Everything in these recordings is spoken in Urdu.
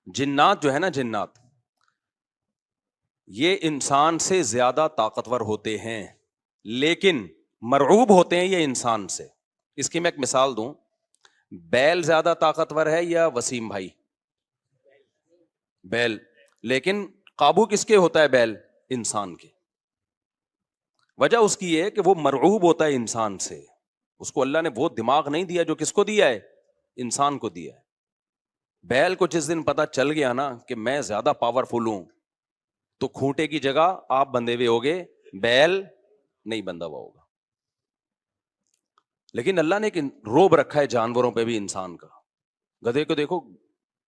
جنات جو ہے نا، جنات یہ انسان سے زیادہ طاقتور ہوتے ہیں، لیکن مرعوب ہوتے ہیں یہ انسان سے. اس کی میں ایک مثال دوں. بیل زیادہ طاقتور ہے یا وسیم بھائی؟ بیل. لیکن قابو کس کے ہوتا ہے بیل؟ انسان کے. وجہ اس کی ہے کہ وہ مرعوب ہوتا ہے انسان سے. اس کو اللہ نے وہ دماغ نہیں دیا جو کس کو دیا ہے؟ انسان کو دیا ہے. بیل کو جس دن پتا چل گیا نا کہ میں زیادہ پاورفل ہوں، تو کھوٹے کی جگہ آپ بندھے ہوئے ہوگے، بیل نہیں بندھا ہوا ہوگا. لیکن اللہ نے ایک روب رکھا ہے جانوروں پہ بھی انسان کا. گدھے کو دیکھو،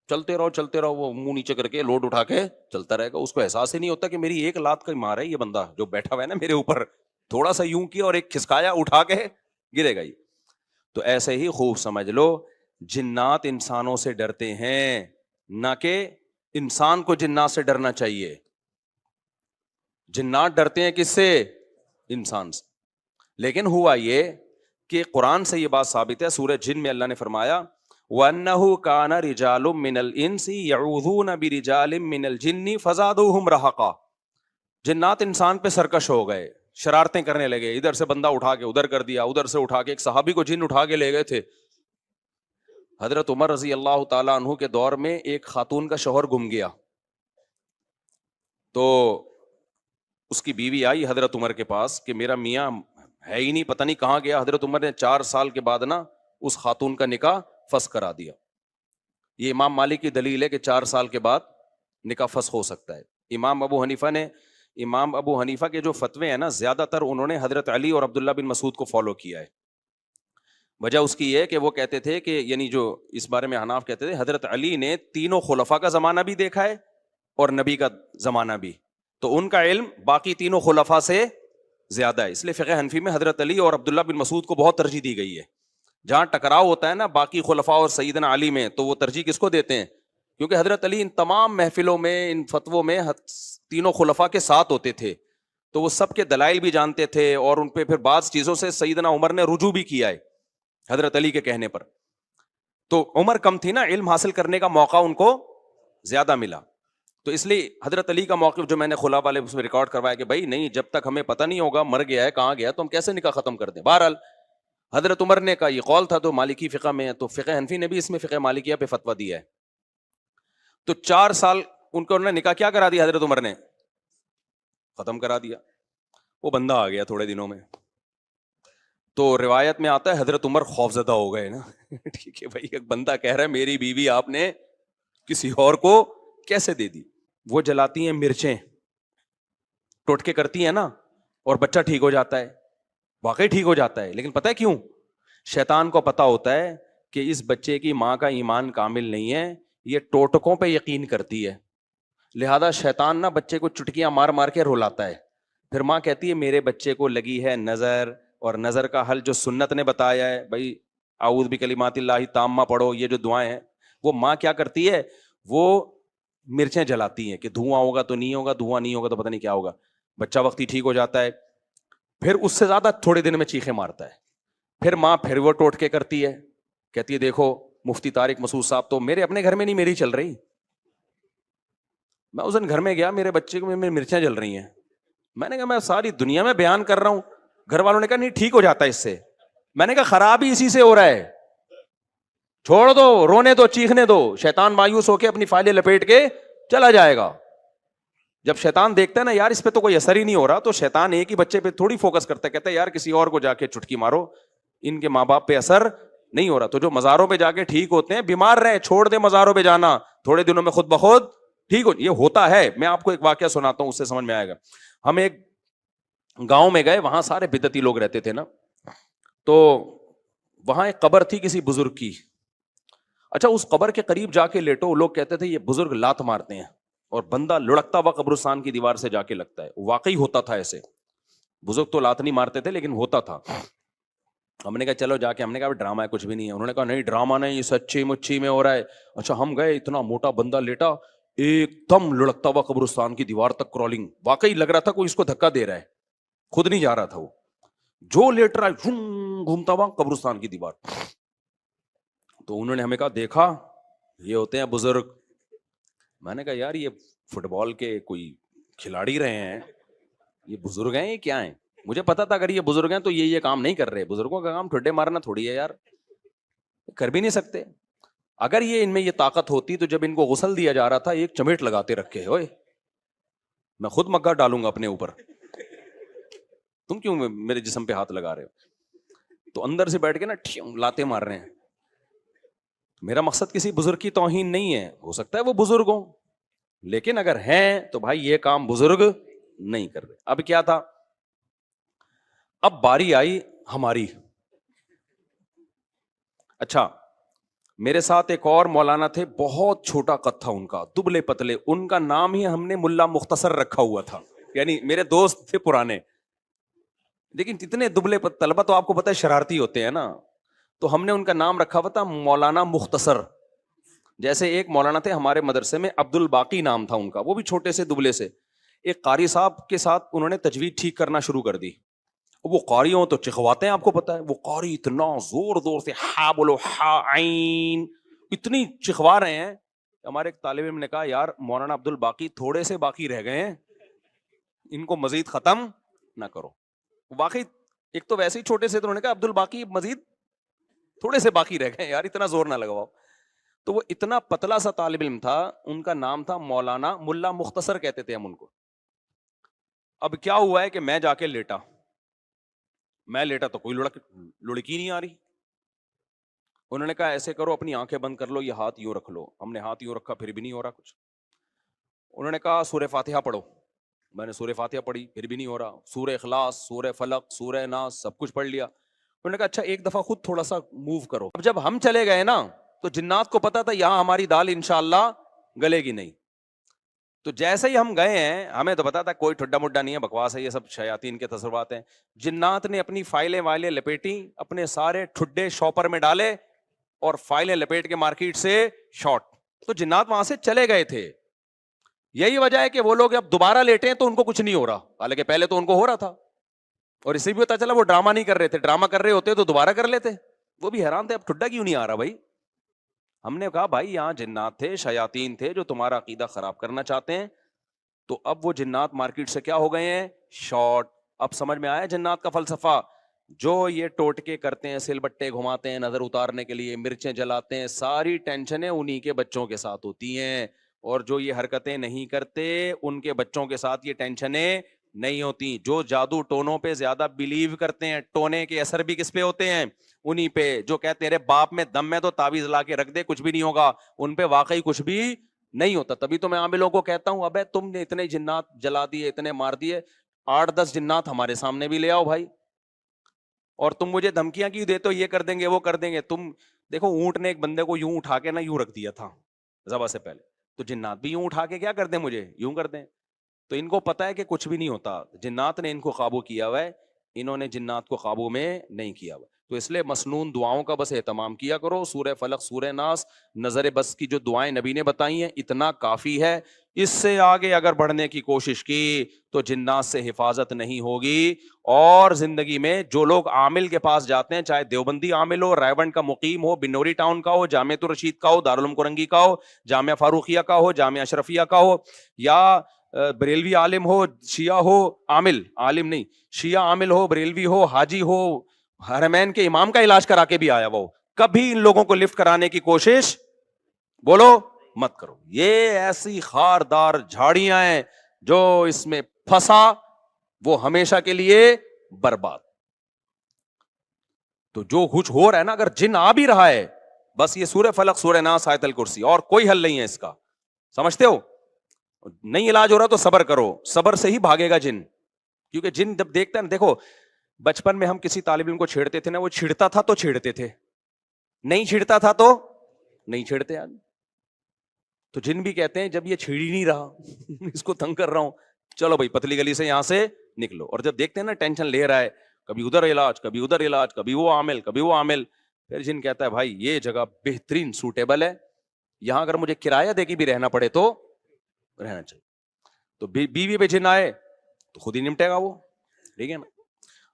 چلتے رہو، وہ منہ نیچے کر کے لوڈ اٹھا کے چلتا رہے گا. اس کو احساس ہی نہیں ہوتا کہ میری ایک لات کا مار ہے یہ بندہ جو بیٹھا ہوا ہے نا میرے اوپر، تھوڑا سا یوں کیا اور ایک کھسکایا، اٹھا کے گرے گا ہی. تو ایسے ہی خوب سمجھ لو، جنات انسانوں سے ڈرتے ہیں، نہ کہ انسان کو جنات سے ڈرنا چاہیے. جنات ڈرتے ہیں کس سے؟ انسان سے. لیکن ہوا یہ کہ قرآن سے یہ بات ثابت ہے. سورہ جن میں اللہ نے فرمایا وَأَنَّهُ كَانَ رِجَالٌ مِّنَ الْإِنسِ يَعُوذُونَ بِرِجَالٍ مِّنَ الْجِنِّ فَزَادُوهُمْ رَهَقًا. جنات انسان پہ سرکش ہو گئے، شرارتیں کرنے لگے. ادھر سے بندہ اٹھا کے ادھر کر دیا، ادھر سے اٹھا کے. ایک صحابی کو جن اٹھا کے لے گئے تھے. حضرت عمر رضی اللہ تعالیٰ عنہ کے دور میں ایک خاتون کا شوہر گم گیا، تو اس کی بیوی آئی حضرت عمر کے پاس کہ میرا میاں ہے ہی نہیں، پتہ نہیں کہاں گیا. حضرت عمر نے 4 سال کے بعد نا اس خاتون کا نکاح فسخ کرا دیا. یہ امام مالک کی دلیل ہے کہ 4 سال کے بعد نکاح فسخ ہو سکتا ہے. امام ابو حنیفہ کے جو فتوے ہیں نا، زیادہ تر انہوں نے حضرت علی اور عبداللہ بن مسعود کو فالو کیا ہے. وجہ اس کی یہ کہ وہ کہتے تھے کہ یعنی جو اس بارے میں حناف کہتے تھے حضرت علی نے تینوں خلفاء کا زمانہ بھی دیکھا ہے اور نبی کا زمانہ بھی، تو ان کا علم باقی تینوں خلفاء سے زیادہ ہے. اس لیے فقہ حنفی میں حضرت علی اور عبداللہ بن مسعود کو بہت ترجیح دی گئی ہے. جہاں ٹکراؤ ہوتا ہے نا باقی خلفاء اور سیدنا علی میں، تو وہ ترجیح کس کو دیتے ہیں؟ کیونکہ حضرت علی ان تمام محفلوں میں، ان فتووں میں تینوں خلفاء کے ساتھ ہوتے تھے، تو وہ سب کے دلائل بھی جانتے تھے، اور ان پہ پھر بعض چیزوں سے سیدنا عمر نے رجوع بھی کیا ہے حضرت علی کے کہنے پر. تو عمر کم تھی نا، علم حاصل کرنے کا موقع ان کو زیادہ ملا. تو اس لیے حضرت علی کا موقف جو میں نے خلا والے اس میں ریکارڈ کروایا کہ بھائی نہیں، جب تک ہمیں پتہ نہیں ہوگا مر گیا ہے کہاں گیا تو ہم کیسے نکاح ختم کر دیں. بہرحال حضرت عمر نے کا یہ قول تھا، تو مالکی فقہ میں ہے، تو فقہ حنفی نے بھی اس میں فقہ مالکیہ پہ فتویٰ دیا ہے. تو 4 سال ان کو انہوں نے نکاح کیا کرا دیا، حضرت عمر نے ختم کرا دیا. وہ بندہ آ گیا تھوڑے دنوں میں، تو روایت میں آتا ہے حضرت عمر خوفزدہ ہو گئے نا. ٹھیک ہے بھائی، ایک بندہ کہہ رہا ہے میری بیوی آپ نے کسی اور کو کیسے دے دی. وہ جلاتی ہیں مرچیں، ٹوٹکے کرتی ہیں نا، اور بچہ ٹھیک ہو جاتا ہے. واقعی ٹھیک ہو جاتا ہے، لیکن پتہ ہے کیوں؟ شیطان کو پتہ ہوتا ہے کہ اس بچے کی ماں کا ایمان کامل نہیں ہے، یہ ٹوٹکوں پہ یقین کرتی ہے، لہذا شیطان نا بچے کو چٹکیاں مار مار کے رلاتا ہے. پھر ماں کہتی ہے میرے بچے کو لگی ہے نظر، اور نظر کا حل جو سنت نے بتایا ہے بھائی اعوذ بکلمات اللہ تامہ پڑھو، یہ جو دعائیں ہیں، وہ ماں کیا کرتی ہے، وہ مرچیں جلاتی ہیں کہ دھواں ہوگا تو نہیں ہوگا، دھواں نہیں ہوگا تو پتہ نہیں کیا ہوگا. بچہ وقتی ٹھیک ہو جاتا ہے، پھر اس سے زیادہ تھوڑے دن میں چیخیں مارتا ہے. پھر ماں پھر وہ ٹوٹکے کرتی ہے، کہتی ہے دیکھو مفتی طارق مسعود صاحب تو میرے اپنے گھر میں نہیں میری چل رہی. میں اس دن گھر میں گیا، میرے بچے کو میری مرچیں جل رہی ہیں. میں نے کہا میں ساری دنیا میں بیان کر رہا ہوں. گھر والوں نے کہا نہیں ٹھیک ہو جاتا ہے اس سے. میں نے کہا خراب ہی اسی سے ہو رہا ہے، چھوڑ دو، رونے دو، چیخنے دو. شیطان مایوس ہو کے اپنی فائلیں لپیٹ کے چلا جائے گا. جب شیطان دیکھتا ہے نا یار اس پہ تو کوئی اثر ہی نہیں ہو رہا، تو شیطان ایک ہی بچے پہ تھوڑی فوکس کرتا ہے، کہتا ہے یار کسی اور کو جا کے چٹکی مارو، ان کے ماں باپ پہ اثر نہیں ہو رہا. تو جو مزاروں پہ جا کے ٹھیک ہوتے ہیں، بیمار رہے چھوڑ دے مزاروں پہ جانا، تھوڑے دنوں میں خود بخود ٹھیک ہو. یہ ہوتا ہے. میں آپ کو ایک واقعہ سناتا ہوں، اس سے سمجھ میں آئے گا. ہم ایک گاؤں میں گئے، وہاں سارے بدعتی لوگ رہتے تھے نا، تو وہاں ایک قبر تھی کسی بزرگ کی. اچھا اس قبر کے قریب جا کے لیٹو، لوگ کہتے تھے یہ بزرگ لات مارتے ہیں، اور بندہ لڑکتا ہوا قبرستان کی دیوار سے جا کے لگتا ہے. واقعی ہوتا تھا ایسے. بزرگ تو لات نہیں مارتے تھے لیکن ہوتا تھا. ہم نے کہا چلو جا کے، ہم نے کہا ڈرامہ ہے کچھ بھی نہیں ہے. انہوں نے کہا نہیں ڈرامہ نہیں، سچی مچی میں ہو رہا ہے. اچھا ہم گئے، اتنا موٹا بندہ لیٹا، ایک دم لڑکتا ہوا قبرستان کی دیوار تک کرالنگ. واقعی لگ رہا تھا کوئی اس کو دھکا دے رہا ہے، خود نہیں جا رہا تھا وہ، جو لیٹ رہا ہے گھومتا ہوا قبرستان کی دیوار. تو انہوں نے ہمیں کہا دیکھا یہ ہوتے ہیں بزرگ. میں نے کہا یار یہ فٹ بال کے کوئی کھلاڑی رہے ہیں، یہ بزرگ ہیں، یہ کیا ہیں؟ مجھے پتا تھا اگر یہ بزرگ ہیں تو یہ کام نہیں کر رہے. بزرگوں کا کام ٹھڈے مارنا تھوڑی ہے یار، کر بھی نہیں سکتے. اگر یہ ان میں یہ طاقت ہوتی تو جب ان کو غسل دیا جا رہا تھا ایک چمیٹ لگاتے رکھے، ہوئے میں خود مگا ڈالوں گا اپنے اوپر، تم کیوں میرے جسم پہ ہاتھ لگا رہے ہو؟ تو اندر سے بیٹھ کے نا لاتے مار رہے ہیں. میرا مقصد کسی بزرگ کی توہین نہیں ہے، ہو سکتا ہے وہ بزرگ ہوں، لیکن اگر ہیں تو بھائی یہ کام بزرگ نہیں کر رہے. اب کیا تھا، اب باری آئی ہماری. اچھا میرے ساتھ ایک اور مولانا تھے، بہت چھوٹا قد تھا ان کا، دبلے پتلے، ان کا نام ہی ہم نے ملا مختصر رکھا ہوا تھا، یعنی میرے دوست تھے پرانے. لیکن اتنے دبلے طلبہ تو آپ کو پتہ ہے شرارتی ہوتے ہیں نا، تو ہم نے ان کا نام رکھا ہوا تھا مولانا مختصر. جیسے ایک مولانا تھے ہمارے مدرسے میں، عبد الباقی نام تھا ان کا، وہ بھی چھوٹے سے دبلے سے. ایک قاری صاحب کے ساتھ انہوں نے تجوید ٹھیک کرنا شروع کر دی. وہ قاریوں تو چکھواتے ہیں، آپ کو پتا ہے وہ قاری اتنا زور زور سے ہا بولو ہا عین اتنی چکھوا رہے ہیں. ہمارے ایک طالب علم نے کہا یار مولانا عبد الباقی تھوڑے سے باقی رہ گئے ہیں، ان کو مزید ختم نہ کرو. واقعی ایک تو ویسے ہی چھوٹے سے، تو انہوں نے کہا عبد الباقی مزید تھوڑے سے باقی رہ گئے یار، اتنا زور نہ لگواؤ. تو وہ اتنا پتلا سا طالب علم تھا، ان کا نام تھا مولانا ملا مختصر کہتے تھے ہم ان کو. اب کیا ہوا ہے کہ میں جا کے لیٹا تو کوئی لڑکی نہیں آ رہی. انہوں نے کہا ایسے کرو اپنی آنکھیں بند کر لو، یہ ہاتھ یوں رکھ لو. ہم نے ہاتھ یوں رکھا، پھر بھی نہیں ہو رہا کچھ. انہوں نے کہا سورہ فاتحہ پڑھو. میں نے سورہ فاتحہ پڑھی، پھر بھی نہیں ہو رہا. سورہ اخلاص، سورہ فلق، سورہ ناس سب کچھ پڑھ لیا. انہوں نے کہا اچھا ایک دفعہ خود تھوڑا سا موو کرو. اب جب ہم چلے گئے نا تو جنات کو پتا تھا یہاں ہماری دال انشاءاللہ گلے گی نہیں. تو جیسے ہی ہم گئے ہیں، ہمیں تو پتا تھا کوئی ٹھڈا مڈا نہیں ہے، بکواس ہے، یہ سب شیاطین کے تصورات ہیں. جنات نے اپنی فائلیں وائلیں لپیٹی، اپنے سارے ٹھڈے شاپر میں ڈالے اور فائلیں لپیٹ کے مارکیٹ سے شارٹ. تو جنات وہاں سے چلے گئے تھے. یہی وجہ ہے کہ وہ لوگ اب دوبارہ لیٹے ہیں تو ان کو کچھ نہیں ہو رہا، حالانکہ پہلے تو ان کو ہو رہا تھا. اور اسے بھی پتا چلا وہ ڈرامہ نہیں کر رہے تھے، ڈرامہ کر رہے ہوتے تو دوبارہ کر لیتے. وہ بھی حیران تھے اب ٹھڈا کیوں نہیں آ رہا بھائی. ہم نے کہا بھائی یہاں جنات تھے، شیاطین تھے جو تمہارا عقیدہ خراب کرنا چاہتے ہیں. تو اب وہ جنات مارکیٹ سے کیا ہو گئے ہیں، شارٹ. اب سمجھ میں آیا جنات کا فلسفہ. جو یہ ٹوٹکے کرتے ہیں، سل بٹے گھماتے ہیں نظر اتارنے کے لیے، مرچیں جلاتے ہیں، ساری ٹینشنیں انہی کے بچوں کے ساتھ ہوتی ہیں. اور جو یہ حرکتیں نہیں کرتے ان کے بچوں کے ساتھ یہ ٹینشنیں نہیں ہوتی. جو جادو ٹونوں پہ زیادہ بلیو کرتے ہیں، ٹونے کے اثر بھی کس پہ ہوتے ہیں، انہی پہ. جو کہتے ہیں تیرے باپ میں دم ہے تو تعویذ لا کے رکھ دے کچھ بھی نہیں ہوگا، ان پہ واقعی کچھ بھی نہیں ہوتا. تبھی تو میں عاملوں کو کہتا ہوں ابے تم نے اتنے جنات جلا دیے، اتنے مار دیے، 8-10 جنات ہمارے سامنے بھی لے آؤ بھائی. اور تم مجھے دھمکیاں کیوں دیتے ہو، یہ کر دیں گے وہ کر دیں گے. تم دیکھو اونٹ نے ایک بندے کو یوں اٹھا کے نا یوں رکھ دیا تھا ذبح سے پہلے، تو جنات بھی یوں اٹھا کے کیا کر دیں، مجھے یوں کر دیں. تو ان کو پتا ہے کہ کچھ بھی نہیں ہوتا، جنات نے ان کو قابو کیا ہوا ہے، انہوں نے جنات کو قابو میں نہیں کیا ہوا. تو اس لیے مسنون دعاؤں کا بس اہتمام کیا کرو. سورہ فلق، سورہ ناس، نظر بس کی جو دعائیں نبی نے بتائی ہیں اتنا کافی ہے. اس سے آگے اگر بڑھنے کی کوشش کی تو جنات سے حفاظت نہیں ہوگی. اور زندگی میں جو لوگ عامل کے پاس جاتے ہیں، چاہے دیوبندی عامل ہو، رائیونڈ کا مقیم ہو، بنوری ٹاؤن کا ہو، جامعہ الرشید کا ہو، دارالعلوم کرنگی کا ہو، جامعہ فاروقیہ کا ہو، جامعہ اشرفیہ کا ہو، یا بریلوی عالم ہو، شیعہ ہو، عامل عالم نہیں، شیعہ عامل ہو، بریلوی ہو، حاجی ہو، حرمین کے امام کا علاج کرا کے بھی آیا وہ، کبھی ان لوگوں کو لفٹ کرانے کی کوشش بولو مت کرو. یہ ایسی خاردار جھاڑیاں ہیں جو اس میں پھنسا وہ ہمیشہ کے لیے برباد. تو جو کچھ ہو رہا ہے نا، اگر جن آ بھی رہا ہے، بس یہ سورہ فلق، سورہ ناس، آیت الکرسی، اور کوئی حل نہیں ہے اس کا. سمجھتے ہو؟ نہیں علاج ہو رہا تو صبر کرو، صبر سے ہی بھاگے گا جن. کیونکہ جن جب دیکھتا ہے نا، دیکھو بچپن میں ہم کسی طالب علم کو چھیڑتے تھے نا، وہ چھڑتا تھا تو چھیڑتے تھے، نہیں چھڑتا تھا تو نہیں چھیڑتے. تو جن بھی کہتے ہیں جب یہ چھیڑ ہی نہیں رہا اس کو تنگ کر رہا ہوں، چلو بھائی پتلی گلی سے یہاں سے نکلو. اور جب دیکھتے ہیں نا ٹینشن لے رہا ہے، کبھی ادھر علاج، کبھی ادھر علاج، کبھی وہ عامل، کبھی وہ عامل، پھر جن کہتا ہے بھائی یہ جگہ بہترین سوٹیبل ہے، یہاں اگر مجھے کرایہ دے کے بھی رہنا پڑے تو رہنا چاہیے. تو بیوی پہ جن آئے تو خود ہی نمٹے گا وہ. ٹھیک ہے نا.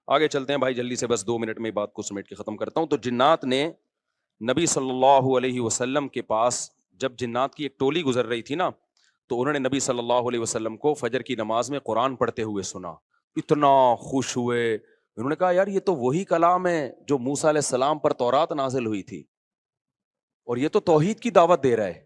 آگے چلتے ہیں بھائی جلدی سے، بس 2 منٹ میں بات کو سمیٹ کے ختم کرتا ہوں. تو جنات نے نبی صلی اللہ علیہ وسلم کے پاس، جب جنات کی ایک ٹولی گزر رہی تھی نا، تو انہوں نے نبی صلی اللہ علیہ وسلم کو فجر کی نماز میں قرآن پڑھتے ہوئے سنا, اتنا خوش ہوئے. انہوں نے کہا یار یہ تو وہی کلام ہے جو موسیٰ علیہ السلام پر تورات نازل ہوئی تھی, اور یہ تو توحید کی دعوت دے رہا ہے.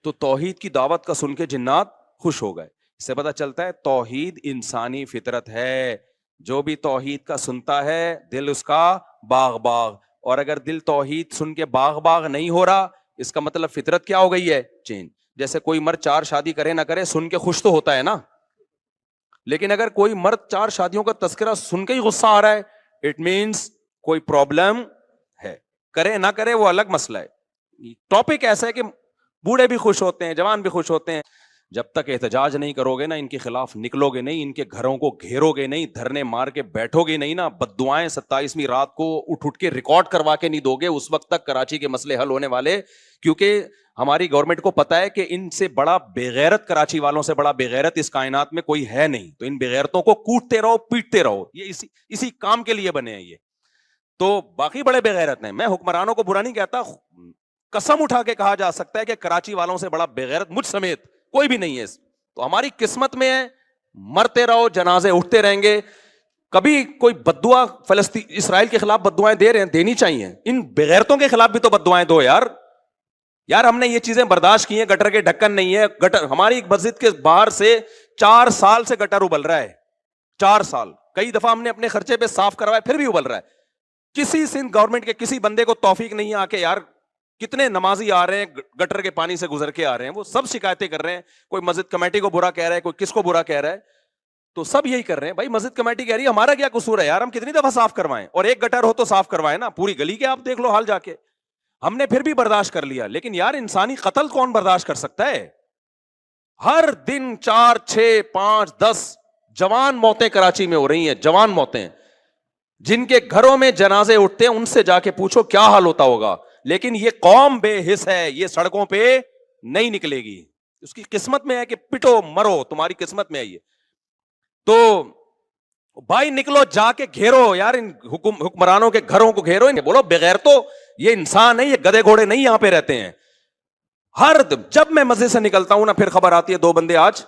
تو توحید کی دعوت کا سن کے جنات خوش ہو گئے. اس سے پتہ چلتا ہے توحید انسانی فطرت ہے. جو بھی توحید کا سنتا ہے دل اس کا باغ باغ, اور اگر دل توحید سن کے باغ باغ نہیں ہو رہا, اس کا مطلب فطرت کیا ہو گئی ہے, چینج. جیسے کوئی مرد 4 شادی کرے نہ کرے سن کے خوش تو ہوتا ہے نا, لیکن اگر کوئی مرد 4 شادیوں کا تذکرہ سن کے ہی غصہ آ رہا ہے, اٹ مینس کوئی پرابلم ہے. کرے نہ کرے وہ الگ مسئلہ ہے. ٹاپک ایسا ہے کہ بوڑھے بھی خوش ہوتے ہیں, جوان بھی خوش ہوتے ہیں. جب تک احتجاج نہیں کرو گے نا, ان کے خلاف نکلو گے نہیں, ان کے گھروں کو گھیرو گے نہیں, دھرنے مار کے بیٹھو گے نہیں نا, بددعائیں 27ویں رات کو اٹھ کے ریکارڈ کروا کے نہیں دو گے, اس وقت تک کراچی کے مسئلے حل ہونے والے. کیونکہ ہماری گورنمنٹ کو پتا ہے کہ ان سے بڑا بےغیرت, کراچی والوں سے بڑا بےغیرت اس کائنات میں کوئی ہے نہیں. تو ان بےغیرتوں کو کوٹتے رہو, پیٹتے رہو, یہ اسی کام کے لیے بنے ہیں یہ. تو باقی بڑے بےغیرت ہیں, میں حکمرانوں کو برا نہیں کہتا, قسم اٹھا کے کہا جا سکتا ہے کہ کراچی والوں سے بڑا بےغیرت مجھ سمیت کوئی بھی نہیں ہے. تو ہماری قسمت میں ہے, مرتے رہو, جنازے اٹھتے رہیں گے. کبھی کوئی بددعا فلسطین اسرائیل کے خلاف بددعائیں دے رہے ہیں, دینی چاہیے. ان بےغیرتوں کے خلاف بھی تو بددعائیں دو یار. یار ہم نے یہ چیزیں برداشت کی ہیں, گٹر کے ڈھکن نہیں ہے. گٹر ہماری مسجد کے باہر سے 4 سال سے گٹر ابل رہا ہے, 4 سال. کئی دفعہ ہم نے اپنے خرچے پہ صاف کروایا, پھر بھی ابل رہا ہے. کسی سندھ گورنمنٹ کے کسی بندے کو توفیق نہیں آ کے, یار کتنے نمازی آ رہے ہیں گٹر کے پانی سے گزر کے آ رہے ہیں, وہ سب شکایتیں کر رہے ہیں. کوئی مسجد کمیٹی کو برا کہہ رہا ہے, کوئی کس کو برا کہہ رہا ہے, تو سب یہی کر رہے ہیں. بھائی مسجد کمیٹی کہہ رہی ہے ہمارا کیا قصور ہے یار, ہم کتنی دفعہ صاف کروائیں, اور ایک گٹر ہو تو صاف کروائیں نا, پوری گلی کے آپ دیکھ لو حال جا کے. ہم نے پھر بھی برداشت کر لیا. لیکن یار انسانی قتل کون برداشت کر سکتا ہے؟ ہر دن 4 6 5 10 جوان موتیں کراچی میں ہو رہی ہیں, جوان موتیں. جن کے گھروں میں جنازے اٹھتے ہیں ان سے جا کے پوچھو کیا حال ہوتا ہوگا. لیکن یہ قوم بے حس ہے, یہ سڑکوں پہ نہیں نکلے گی. اس کی قسمت میں ہے کہ پٹو مرو, تمہاری قسمت میں ہے یہ. تو بھائی نکلو, جا کے گھیرو یار ان حکمرانوں کے گھروں کو گھیرو. بولو بغیر تو یہ انسان ہے, یہ گدے گھوڑے نہیں یہاں پہ رہتے ہیں. جب میں مسجد سے نکلتا ہوں نا, پھر خبر آتی ہے 2 بندے آج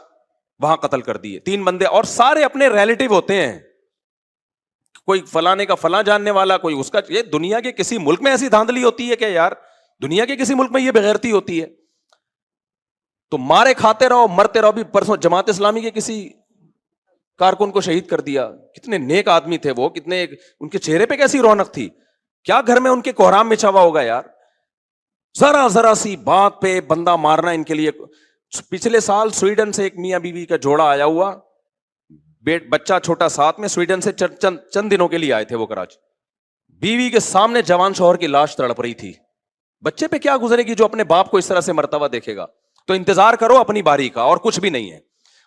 وہاں قتل کر دیے, 3 بندے, اور سارے اپنے ریلیٹیو ہوتے ہیں. کوئی فلانے کا فلاں جاننے والا, کوئی اس کا. یہ دنیا کے کسی ملک میں ایسی دھاندلی ہوتی ہے کہ یار, دنیا کے کسی ملک میں یہ بغیرتی ہوتی ہے؟ تو مارے کھاتے رہو, مرتے رہو. بھی پرسوں جماعت اسلامی کے کسی کارکن کو شہید کر دیا. کتنے نیک آدمی تھے وہ, کتنے ان کے چہرے پہ کیسی رونق تھی. کیا گھر میں ان کے کوہرام مچا ہوا ہوگا یار. ذرا سی بات پہ بندہ مارنا ان کے لیے. پچھلے سال سویڈن سے ایک میاں بیوی کا جوڑا آیا ہوا, بچہ چھوٹا ساتھ میں, سویڈن سے چند دنوں کے لیے آئے تھے وہ کراچی. بیوی کے سامنے جوان شوہر کی لاش تڑپ رہی تھی. بچے پہ کیا گزرے گی جو اپنے باپ کو اس طرح سے مرتا ہوا دیکھے گا. تو انتظار کرو اپنی باری کا, اور کچھ بھی نہیں ہے.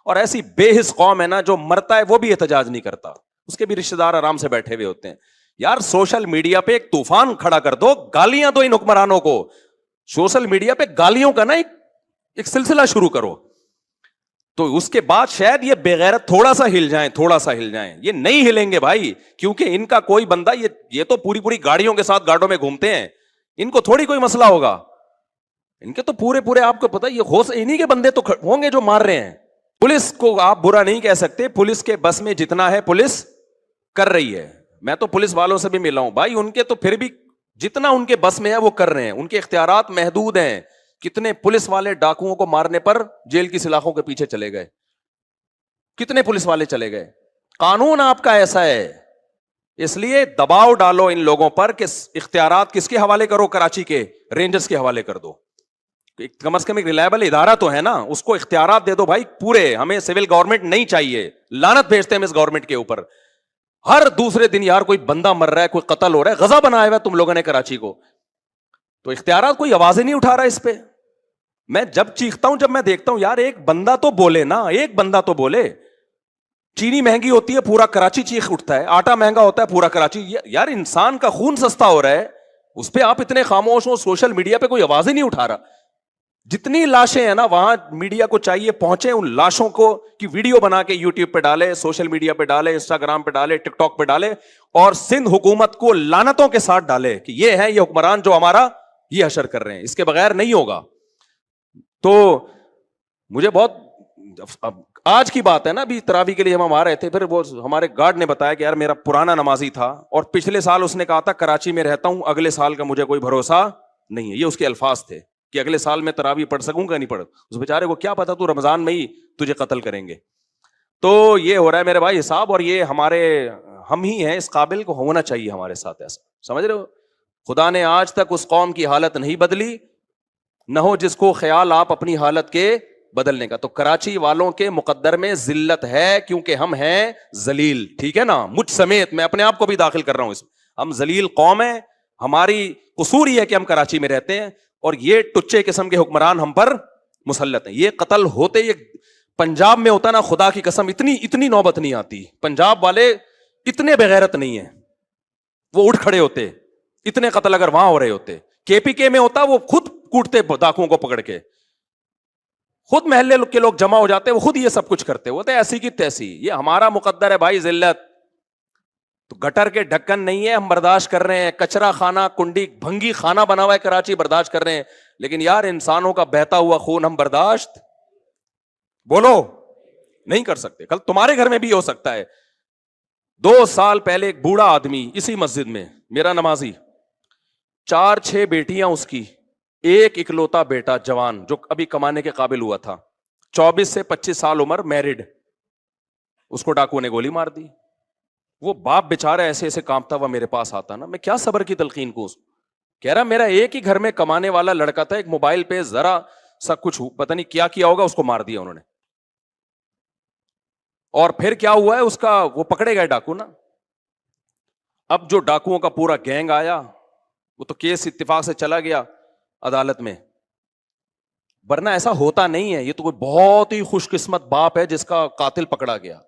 اور ایسی بے حس قوم ہے نا, جو مرتا ہے وہ بھی احتجاج نہیں کرتا, اس کے بھی رشتہ دار آرام سے بیٹھے ہوئے ہوتے ہیں. یار سوشل میڈیا پہ ایک طوفان کھڑا کر دو, گالیاں دو ان حکمرانوں کو. سوشل میڈیا پہ گالیوں کا نا ایک سلسلہ شروع کرو, تو اس کے بعد شاید یہ بےغیرت تھوڑا سا ہل جائیں. یہ نہیں ہلیں گے بھائی, کیونکہ ان کا کوئی بندہ, یہ تو پوری گاڑیوں کے ساتھ گاڑوں میں گھومتے ہیں, ان کو تھوڑی کوئی مسئلہ ہوگا. ان کے تو پورے آپ کو پتا, یہ انہی کے بندے تو ہوں گے جو مار رہے ہیں. پولیس کو آپ برا نہیں کہہ سکتے, پولیس کے بس میں جتنا ہے پولیس کر رہی ہے. میں تو پولیس والوں سے بھی ملا ہوں بھائی, ان کے تو پھر بھی جتنا ان کے بس میں ہے وہ کر رہے ہیں. ان کے اختیارات محدود ہیں. کتنے پولیس والے ڈاکوؤں کو مارنے پر جیل کی سلاخوں کے پیچھے چلے گئے, کتنے پولیس والے چلے گئے. قانون آپ کا ایسا ہے, اس لیے دباؤ ڈالو ان لوگوں پر کہ اختیارات کس کے حوالے کرو, کراچی کے رینجرز کے حوالے کر دو. کم از کم ایک ریلائبل ادارہ تو ہے نا, اس کو اختیارات دے دو بھائی پورے. ہمیں سول گورنمنٹ نہیں چاہیے, لعنت بھیجتے ہیں اس گورنمنٹ کے اوپر. ہر دوسرے دن یار کوئی بندہ مر رہا ہے, کوئی قتل ہو رہا ہے, غزہ بنایا ہوا ہے تم لوگوں نے کراچی کو. تو اختیارات کوئی آوازیں نہیں اٹھا رہا اس پہ. میں جب چیختا ہوں, جب میں دیکھتا ہوں یار ایک بندہ تو بولے نا, ایک بندہ تو بولے. چینی مہنگی ہوتی ہے پورا کراچی چیخ اٹھتا ہے, آٹا مہنگا ہوتا ہے پورا کراچی. یار انسان کا خون سستا ہو رہا ہے, اس پہ آپ اتنے خاموش ہو. سوشل میڈیا پہ کوئی آواز ہی نہیں اٹھا رہا. جتنی لاشیں ہیں نا, وہاں میڈیا کو چاہیے پہنچے, ان لاشوں کو کی ویڈیو بنا کے یوٹیوب پہ ڈالے, سوشل میڈیا پہ ڈالے, انسٹاگرام پہ ڈالے, ٹک ٹاک پہ ڈالے, اور سندھ حکومت کو لعنتوں کے ساتھ ڈالے کہ یہ ہے یہ حکمران جو ہمارا یہ حشر کر رہے ہیں. اس کے بغیر نہیں ہوگا. تو مجھے بہت اب آج کی بات ہے نا, ابھی تراویح کے لیے ہم آ رہے تھے, پھر وہ ہمارے گارڈ نے بتایا کہ یار میرا پرانا نمازی تھا اور پچھلے سال اس نے کہا تھا کراچی میں رہتا ہوں, اگلے سال کا مجھے کوئی بھروسہ نہیں ہے. یہ اس کے الفاظ تھے کہ اگلے سال میں تراویح پڑھ سکوں گا نہیں پڑھ. اس بیچارے کو کیا پتا تو رمضان میں ہی تجھے قتل کریں گے. تو یہ ہو رہا ہے میرے بھائی حساب, اور یہ ہم ہی ہیں اس قابل کو ہونا چاہیے ہمارے ساتھ ایسا, سمجھ رہے ہو. خدا نے آج تک اس قوم کی حالت نہیں بدلی, نہ ہو جس کو خیال آپ اپنی حالت کے بدلنے کا. تو کراچی والوں کے مقدر میں ذلت ہے کیونکہ ہم ہیں ذلیل, ٹھیک ہے نا, مجھ سمیت میں اپنے آپ کو بھی داخل کر رہا ہوں اس میں. ہم ذلیل قوم ہیں, ہماری قصور یہ ہے کہ ہم کراچی میں رہتے ہیں اور یہ ٹچے قسم کے حکمران ہم پر مسلط ہیں. یہ قتل ہوتے, یہ پنجاب میں ہوتا نا, خدا کی قسم اتنی نوبت نہیں آتی. پنجاب والے اتنے بغیرت نہیں ہیں, وہ اٹھ کھڑے ہوتے. اتنے قتل اگر وہاں ہو رہے ہوتے, کے پی کے میں ہوتا وہ خود کوٹتے ڈاکوؤں کو پکڑ کے, خود محلے کے لوگ جمع ہو جاتے, وہ خود یہ سب کچھ کرتے ہوتے, ایسی کی تیسی. یہ ہمارا مقدر ہے بھائی ذلت. تو گٹر کے ڈھکن نہیں ہے, ہم برداشت کر رہے ہیں. کچرا خانہ, کنڈی بھنگی خانہ بنا ہوا ہے کراچی, برداشت کر رہے ہیں. لیکن یار انسانوں کا بہتا ہوا خون ہم برداشت بولو نہیں کر سکتے. کل تمہارے گھر میں بھی ہو سکتا ہے. 2 سال پہلے ایک بوڑھا آدمی اسی مسجد میں, میرا نمازی, 4-6 بیٹیاں اس کی, ایک اکلوتا بیٹا جوان جو ابھی کمانے کے قابل ہوا تھا, 24 سے 25 سال عمر, میرڈ, اس کو ڈاکو نے گولی مار دی. وہ باپ بیچارہ ایسے ایسے کانپتا ہوا میرے پاس آتا نا, میں کیا صبر کی تلقین کو. کہہ رہا میرا ایک ہی گھر میں کمانے والا لڑکا تھا, ایک موبائل پہ ذرا سا کچھ پتہ نہیں کیا ہوگا, اس کو مار دیا انہوں نے. اور پھر کیا ہوا ہے اس کا, وہ پکڑے گئے ڈاکو نا. اب جو ڈاکوؤں کا پورا گینگ آیا, وہ تو کیس اتفاق سے چلا گیا عدالت میں, ورنہ ایسا ہوتا نہیں ہے. یہ تو کوئی بہت ہی خوش قسمت باپ ہے جس کا قاتل پکڑا گیا.